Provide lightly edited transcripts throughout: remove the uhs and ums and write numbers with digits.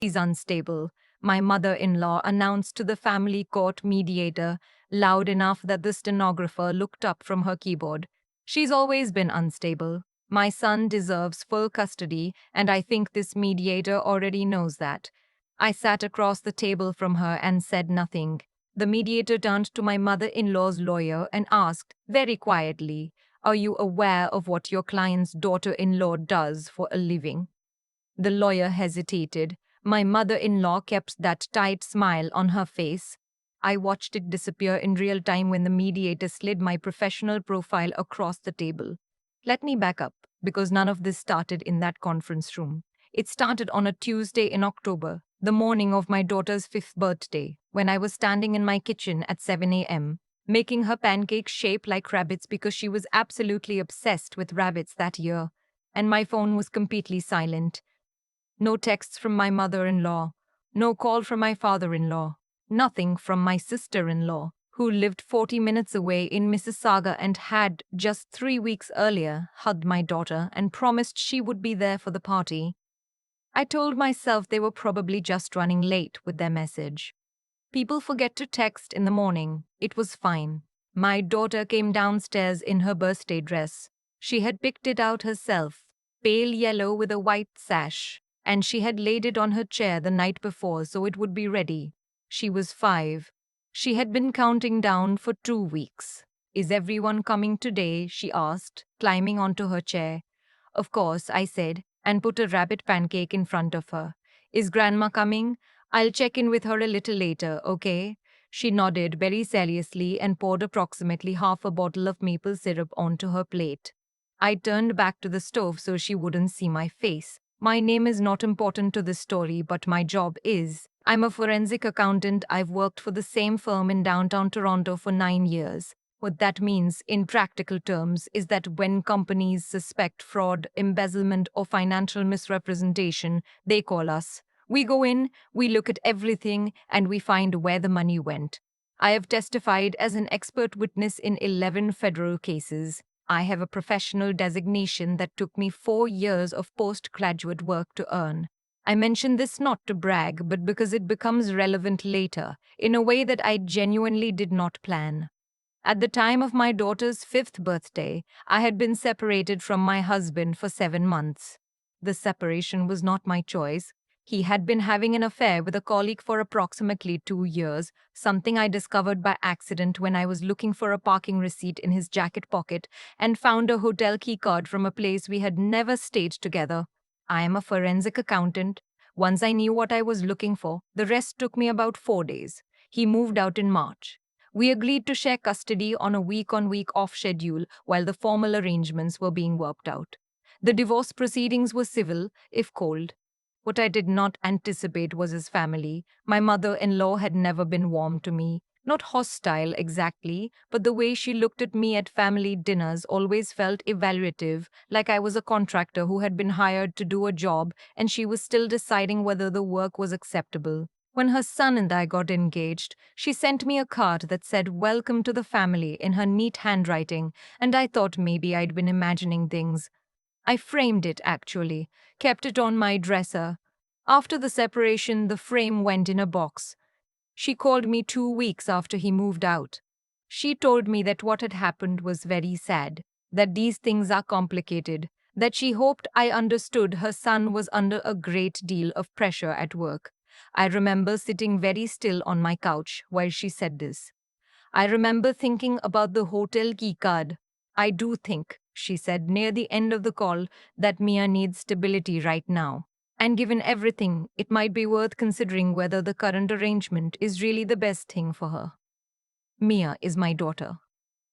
She's unstable, my mother-in-law announced to the family court mediator, loud enough that the stenographer looked up from her keyboard. She's always been unstable. My son deserves full custody, and I think this mediator already knows that. I sat across the table from her and said nothing. The mediator turned to my mother-in-law's lawyer and asked, very quietly, "Are you aware of what your client's daughter-in-law does for a living?" The lawyer hesitated. My mother-in-law kept that tight smile on her face. I watched it disappear in real time when the mediator slid my professional profile across the table. Let me back up, because none of this started in that conference room. It started on a Tuesday in October, the morning of my daughter's 5th birthday, when I was standing in my kitchen at 7 a.m., making her pancakes shape like rabbits because she was absolutely obsessed with rabbits that year, and my phone was completely silent. No texts from my mother-in-law, no call from my father-in-law, nothing from my sister-in-law, who lived 40 minutes away in Mississauga and had, just 3 weeks earlier, hugged my daughter and promised she would be there for the party. I told myself they were probably just running late with their message. People forget to text in the morning. It was fine. My daughter came downstairs in her birthday dress. She had picked it out herself, pale yellow with a white sash, and she had laid it on her chair the night before so it would be ready. She was 5. She had been counting down for 2 weeks. "Is everyone coming today?" she asked, climbing onto her chair. "Of course," I said, and put a rabbit pancake in front of her. "Is Grandma coming? I'll check in with her a little later, okay?" She nodded very seriously and poured approximately half a bottle of maple syrup onto her plate. I turned back to the stove so she wouldn't see my face. My name is not important to this story, but my job is. I'm a forensic accountant. I've worked for the same firm in downtown Toronto for 9 years. What that means, in practical terms, is that when companies suspect fraud, embezzlement, or financial misrepresentation, they call us. We go in, we look at everything, and we find where the money went. I have testified as an expert witness in 11 federal cases. I have a professional designation that took me 4 years of postgraduate work to earn. I mention this not to brag, but because it becomes relevant later, in a way that I genuinely did not plan. At the time of my daughter's 5th birthday, I had been separated from my husband for 7 months. The separation was not my choice. He had been having an affair with a colleague for approximately 2 years, something I discovered by accident when I was looking for a parking receipt in his jacket pocket and found a hotel key card from a place we had never stayed together. I am a forensic accountant. Once I knew what I was looking for, the rest took me about 4 days. He moved out in March. We agreed to share custody on a week-on-week off schedule while the formal arrangements were being worked out. The divorce proceedings were civil, if cold. What I did not anticipate was his family. My mother-in-law had never been warm to me. Not hostile exactly, but the way she looked at me at family dinners always felt evaluative, like I was a contractor who had been hired to do a job and she was still deciding whether the work was acceptable. When her son and I got engaged, she sent me a card that said "Welcome to the family" in her neat handwriting, and I thought maybe I'd been imagining things. I framed it, actually, kept it on my dresser. After the separation, the frame went in a box. She called me 2 weeks after he moved out. She told me that what had happened was very sad, that these things are complicated, that she hoped I understood her son was under a great deal of pressure at work. I remember sitting very still on my couch while she said this. I remember thinking about the hotel key card. "I do think," she said near the end of the call, "that Mia needs stability right now. And given everything, it might be worth considering whether the current arrangement is really the best thing for her." Mia is my daughter.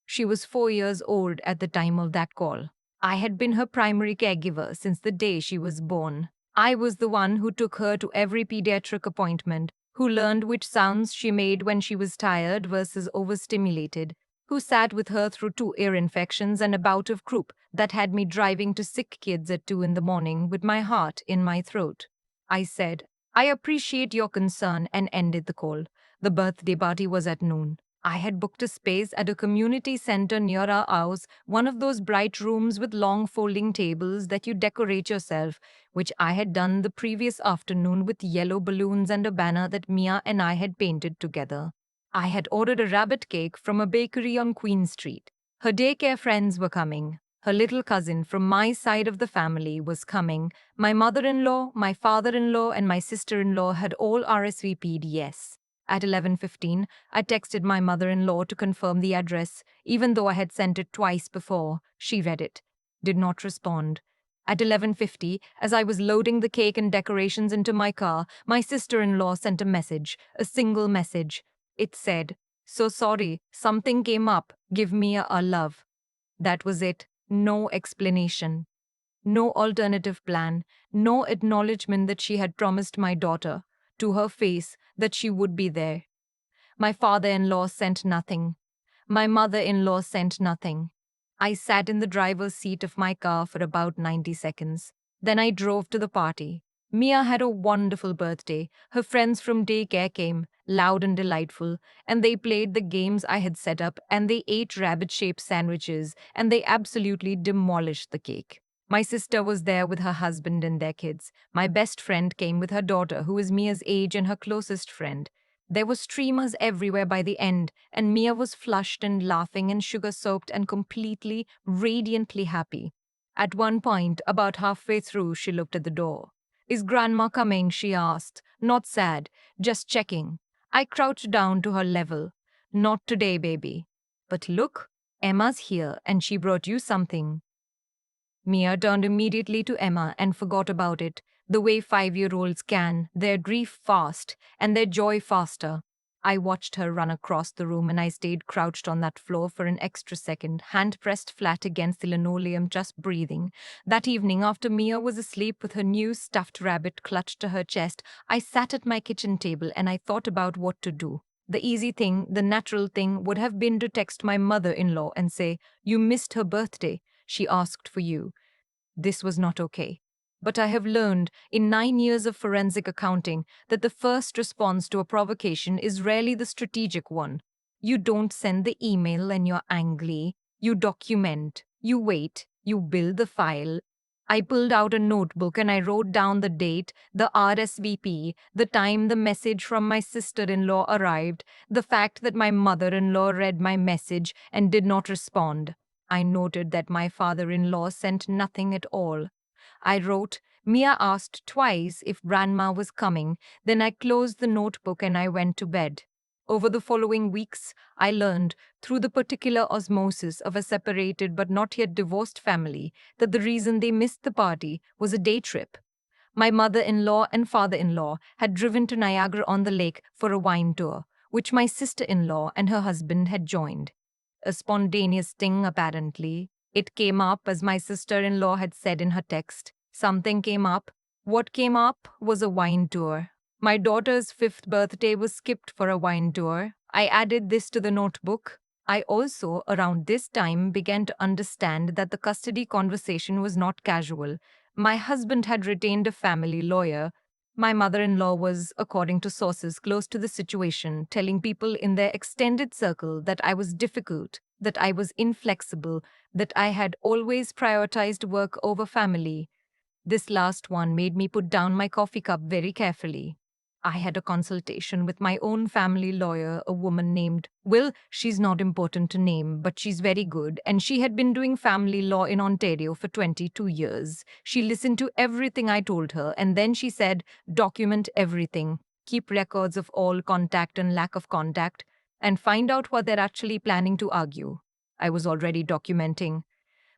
She was 4 years old at the time of that call. I had been her primary caregiver since the day she was born. I was the one who took her to every pediatric appointment, who learned which sounds she made when she was tired versus overstimulated, who sat with her through 2 ear infections and a bout of croup that had me driving to sick kids at 2 in the morning with my heart in my throat. I said, "I appreciate your concern," and ended the call. The birthday party was at noon. I had booked a space at a community center near our house, one of those bright rooms with long folding tables that you decorate yourself, which I had done the previous afternoon with yellow balloons and a banner that Mia and I had painted together. I had ordered a rabbit cake from a bakery on Queen Street. Her daycare friends were coming. Her little cousin from my side of the family was coming. My mother in law, my father in law, and my sister in law had all RSVP'd yes. At 11:15, I texted my mother in law to confirm the address, even though I had sent it twice before. She read it, did not respond. At 11:50, as I was loading the cake and decorations into my car, my sister in law sent a message, a single message. It said, "So sorry, something came up. Give me a love." That was it. No explanation. No alternative plan. No acknowledgement that she had promised my daughter, to her face, that she would be there. My father in law sent nothing. My mother in law sent nothing. I sat in the driver's seat of my car for about 90 seconds. Then I drove to the party. Mia had a wonderful birthday. Her friends from daycare came, loud and delightful, and they played the games I had set up, and they ate rabbit shaped sandwiches, and they absolutely demolished the cake. My sister was there with her husband and their kids. My best friend came with her daughter, who is Mia's age and her closest friend. There were streamers everywhere by the end, and Mia was flushed and laughing and sugar-soaked and completely, radiantly happy. At one point, about halfway through, she looked at the door. "Is Grandma coming?" she asked. Not sad, just checking. I crouched down to her level. "Not today, baby. But look, Emma's here and she brought you something." Mia turned immediately to Emma and forgot about it, the way 5-year-olds can, their grief fast and their joy faster. I watched her run across the room and I stayed crouched on that floor for an extra second, hand pressed flat against the linoleum, just breathing. That evening, after Mia was asleep with her new stuffed rabbit clutched to her chest, I sat at my kitchen table and I thought about what to do. The easy thing, the natural thing, would have been to text my mother in law and say, "You missed her birthday. She asked for you." This was not okay. But I have learned in 9 years of forensic accounting that the first response to a provocation is rarely the strategic one. You don't send the email and you're angry. You document. You wait. You build the file. I pulled out a notebook and I wrote down the date, the RSVP, the time the message from my sister-in-law arrived, the fact that my mother-in-law read my message and did not respond. I noted that my father-in-law sent nothing at all. I wrote, "Mia asked twice if Grandma was coming." Then I closed the notebook and I went to bed. Over the following weeks, I learned, through the particular osmosis of a separated but not yet divorced family, that the reason they missed the party was a day trip. My mother-in-law and father-in-law had driven to Niagara-on-the-Lake for a wine tour, which my sister-in-law and her husband had joined. A spontaneous thing, apparently. It came up, as my sister-in-law had said in her text. Something came up. What came up was a wine tour. My daughter's 5th birthday was skipped for a wine tour. I added this to the notebook. I also, around this time, began to understand that the custody conversation was not casual. My husband had retained a family lawyer. My mother-in-law was, according to sources close to the situation, telling people in their extended circle that I was difficult, that I was inflexible, that I had always prioritized work over family. This last one made me put down my coffee cup very carefully. I had a consultation with my own family lawyer, a woman named she's not important to name, but she's very good, and she had been doing family law in Ontario for 22 years. She listened to everything I told her, and then she said, "Document everything. Keep records of all contact and lack of contact, and find out what they're actually planning to argue." I was already documenting,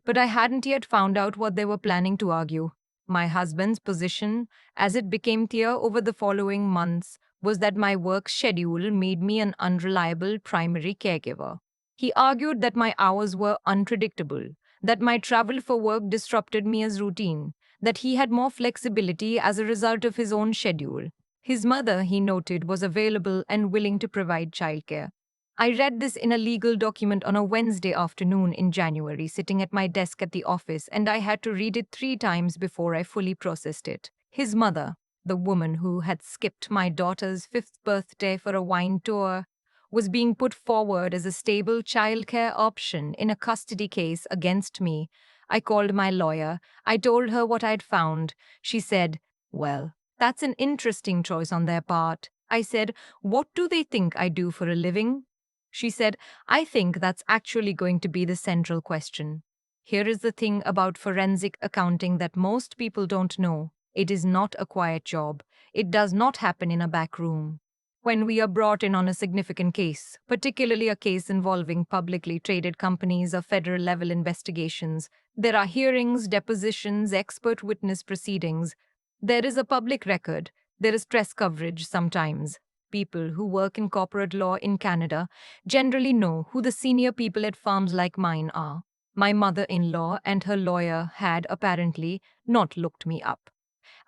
but I hadn't yet found out what they were planning to argue. My husband's position, as it became clear over the following months, was that my work schedule made me an unreliable primary caregiver. He argued that my hours were unpredictable, that my travel for work disrupted Mia's routine, that he had more flexibility as a result of his own schedule. His mother, he noted, was available and willing to provide childcare. I read this in a legal document on a Wednesday afternoon in January, sitting at my desk at the office, and I had to read it 3 times before I fully processed it. His mother, the woman who had skipped my daughter's 5th birthday for a wine tour, was being put forward as a stable childcare option in a custody case against me. I called my lawyer. I told her what I'd found. She said, "Well, that's an interesting choice on their part." I said, "What do they think I do for a living?" She said, "I think that's actually going to be the central question." Here is the thing about forensic accounting that most people don't know. It is not a quiet job. It does not happen in a back room. When we are brought in on a significant case, particularly a case involving publicly traded companies or federal level investigations, there are hearings, depositions, expert witness proceedings. There is a public record. There is press coverage sometimes. People who work in corporate law in Canada generally know who the senior people at firms like mine are. My mother in law and her lawyer had apparently not looked me up.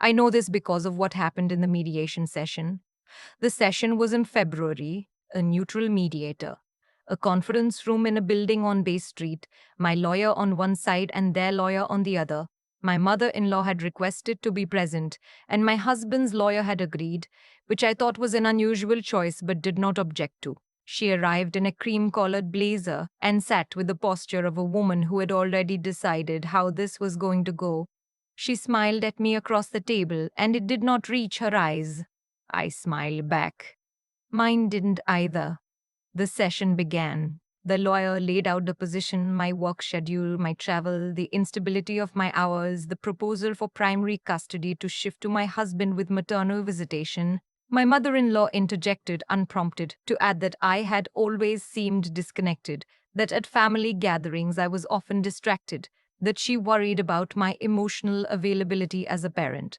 I know this because of what happened in the mediation session. The session was in February, a neutral mediator. A conference room in a building on Bay Street, my lawyer on one side and their lawyer on the other. My mother in law had requested to be present, and my husband's lawyer had agreed, which I thought was an unusual choice but did not object to. She arrived in a cream collared blazer and sat with the posture of a woman who had already decided how this was going to go. She smiled at me across the table, and it did not reach her eyes. I smiled back. Mine didn't either. The session began. The lawyer laid out the position, my work schedule, my travel, the instability of my hours, the proposal for primary custody to shift to my husband with maternal visitation. My mother in law interjected unprompted to add that I had always seemed disconnected, that at family gatherings I was often distracted, that she worried about my emotional availability as a parent.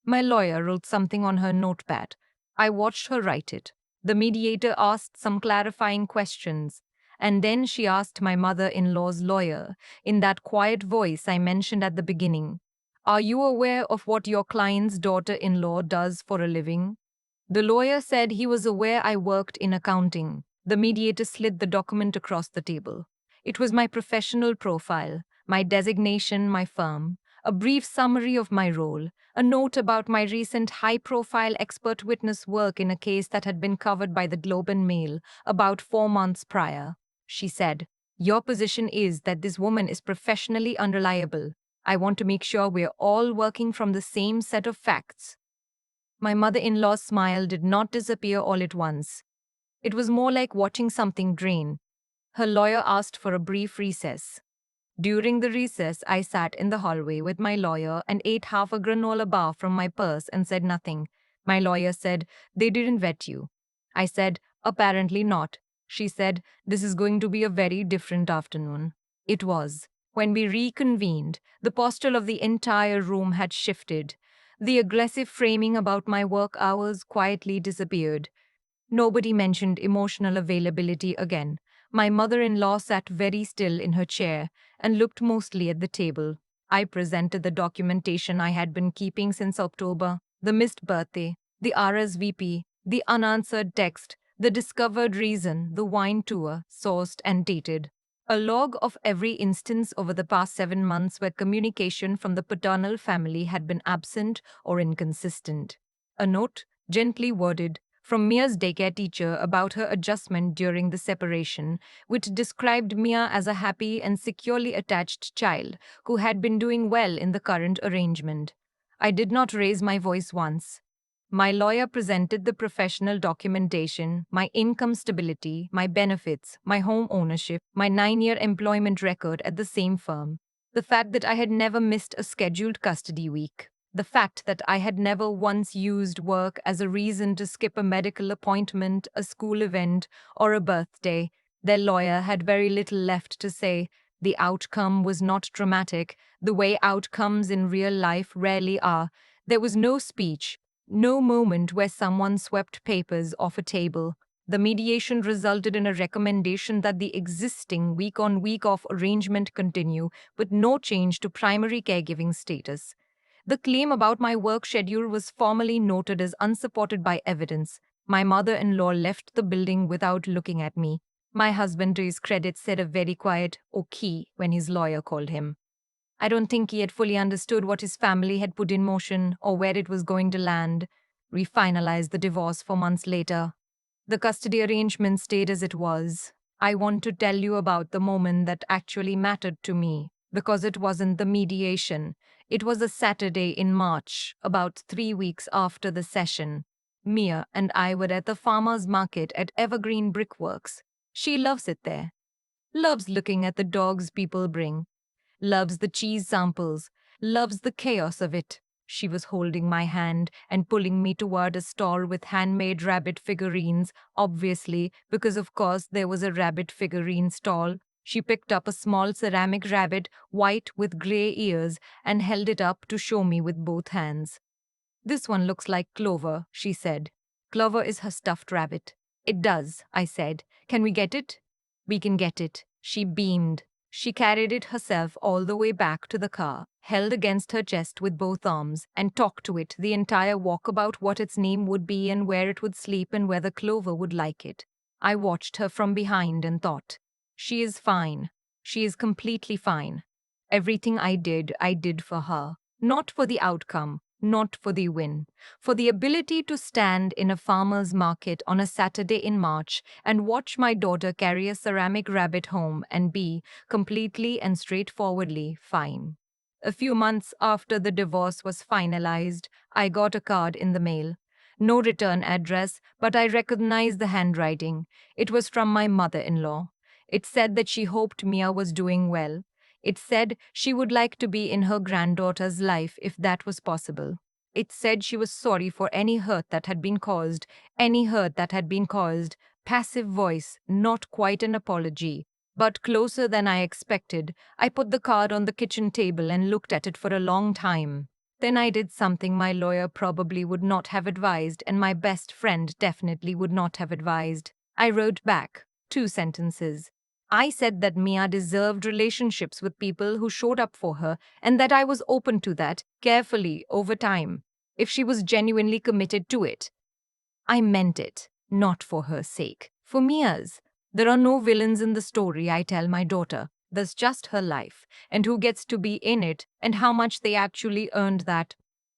My lawyer wrote something on her notepad. I watched her write it. The mediator asked some clarifying questions, and then she asked my mother in law's lawyer, in that quiet voice I mentioned at the beginning, "Are you aware of what your client's daughter in law does for a living?" The lawyer said he was aware I worked in accounting. The mediator slid the document across the table. It was my professional profile, my designation, my firm, a brief summary of my role, a note about my recent high-profile expert witness work in a case that had been covered by the Globe and Mail about 4 months prior. She said, "Your position is that this woman is professionally unreliable. I want to make sure we're all working from the same set of facts." My mother-in-law's smile did not disappear all at once. It was more like watching something drain. Her lawyer asked for a brief recess. During the recess, I sat in the hallway with my lawyer and ate half a granola bar from my purse and said nothing. My lawyer said, "They didn't vet you." I said, "Apparently not." She said, "This is going to be a very different afternoon." It was. When we reconvened, the posture of the entire room had shifted. The aggressive framing about my work hours quietly disappeared. Nobody mentioned emotional availability again. My mother-in-law sat very still in her chair and looked mostly at the table. I presented the documentation I had been keeping since October, the missed birthday, the RSVP, the unanswered text, the discovered reason, the wine tour, sourced and dated. A log of every instance over the past 7 months where communication from the paternal family had been absent or inconsistent. A note, gently worded, from Mia's daycare teacher about her adjustment during the separation, which described Mia as a happy and securely attached child who had been doing well in the current arrangement. I did not raise my voice once. My lawyer presented the professional documentation, my income stability, my benefits, my home ownership, my 9-year employment record at the same firm, the fact that I had never missed a scheduled custody week, the fact that I had never once used work as a reason to skip a medical appointment, a school event, or a birthday. Their lawyer had very little left to say. The outcome was not dramatic, the way outcomes in real life rarely are. There was no speech. No moment where someone swept papers off a table. The mediation resulted in a recommendation that the existing week-on week-off arrangement continue, with no change to primary caregiving status. The claim about my work schedule was formally noted as unsupported by evidence. My mother-in-law left the building without looking at me. My husband, to his credit, said a very quiet "okay" when his lawyer called him. I don't think he had fully understood what his family had put in motion or where it was going to land. We finalized the divorce 4 months later. The custody arrangement stayed as it was. I want to tell you about the moment that actually mattered to me, because it wasn't the mediation. It was a Saturday in March, about 3 weeks after the session. Mia and I were at the farmer's market at Evergreen Brickworks. She loves it there. Loves looking at the dogs people bring. Loves the cheese samples. Loves the chaos of it. She was holding my hand and pulling me toward a stall with handmade rabbit figurines, obviously, because of course there was a rabbit figurine stall. She picked up a small ceramic rabbit, white with gray ears, and held it up to show me with both hands. This one looks like Clover, she said. Clover is her stuffed rabbit. It does, I said. Can we get it? We can get it. She beamed. She carried it herself all the way back to the car, held against her chest with both arms, and talked to it the entire walk about what its name would be and where it would sleep and whether Clover would like it. I watched her from behind and thought, she is fine. She is completely fine. Everything I did for her. Not for the outcome, not for the win, for the ability to stand in a farmer's market on a Saturday in March and watch my daughter carry a ceramic rabbit home and be, completely and straightforwardly, fine. A few months after the divorce was finalized, I got a card in the mail. No return address, but I recognized the handwriting. It was from my mother-in-law. It said that she hoped Mia was doing well. It said she would like to be in her granddaughter's life if that was possible. It said she was sorry for any hurt that had been caused, any hurt that had been caused. Passive voice, not quite an apology, but closer than I expected. I put the card on the kitchen table and looked at it for a long time. Then I did something my lawyer probably would not have advised and my best friend definitely would not have advised. I wrote back 2 sentences. I said that Mia deserved relationships with people who showed up for her and that I was open to that, carefully, over time, if she was genuinely committed to it. I meant it, not for her sake, for Mia's. There are no villains in the story, I tell my daughter. There's just her life, and who gets to be in it, and how much they actually earned that.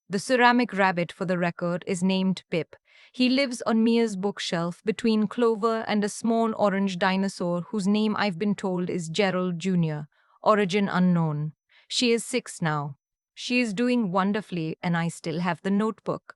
The ceramic rabbit, for the record, is named Pip. He lives on Mia's bookshelf between Clover and a small orange dinosaur whose name I've been told is Gerald Jr., origin unknown. She is 6 now. She is doing wonderfully, and I still have the notebook.